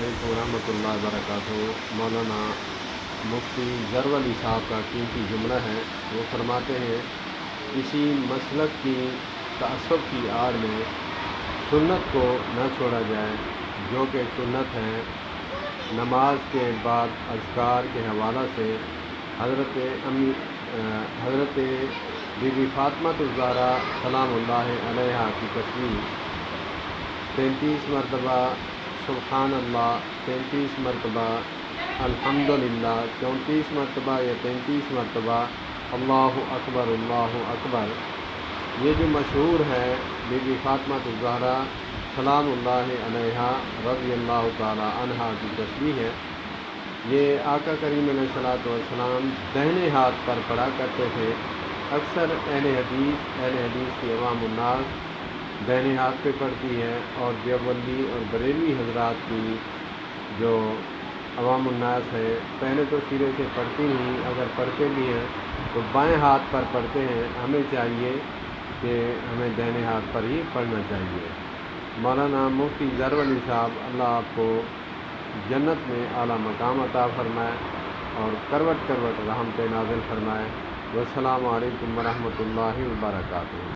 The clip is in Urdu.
علیکم ورحمۃ اللہ وبرکاتہ۔ مولانا مفتی ظفر علی صاحب کا قیمتی جملہ ہے۔ وہ فرماتے ہیں کسی مسلک کی تعصب کی آڑ میں سنت کو نہ چھوڑا جائے جو کہ سنت ہے۔ نماز کے بعد اذکار کے حوالہ سے حضرت بی بی فاطمہ الزہرا سلام اللہ علیہا کی تصویر 33 مرتبہ سبحان اللہ، 33 مرتبہ الحمدللہ، 34 مرتبہ یا 33 مرتبہ اللہ اکبر اللہ اکبر، یہ جو مشہور ہے بی بی فاطمہ الزہرا سلام اللہ علیہا رضی اللہ تعالی عنہا کی تصویر ہے، یہ آقا کریم علیہ الصلوۃ والسلام دہنے ہاتھ پر پڑھا کرتے تھے۔ اکثر اہل حدیث کی عوام الناس دہنے ہاتھ پہ پڑھتی ہے، اور دیوبندی اور بریلوی حضرات کی جو عوام الناس ہے پہلے تو سرے سے پڑھتی نہیں، اگر پڑھتے بھی ہیں تو بائیں ہاتھ پر پڑھتے ہیں۔ ہمیں چاہیے کہ ہمیں دہنے ہاتھ پر ہی پڑھنا چاہیے۔ مولانا مفتی ظفر علی صاحب اللہ آپ کو جنت میں اعلیٰ مقام عطا فرمائے اور کروٹ کروٹ رحمت نازل فرمائے۔ والسلام علیکم ورحمۃ اللہ وبرکاتہ۔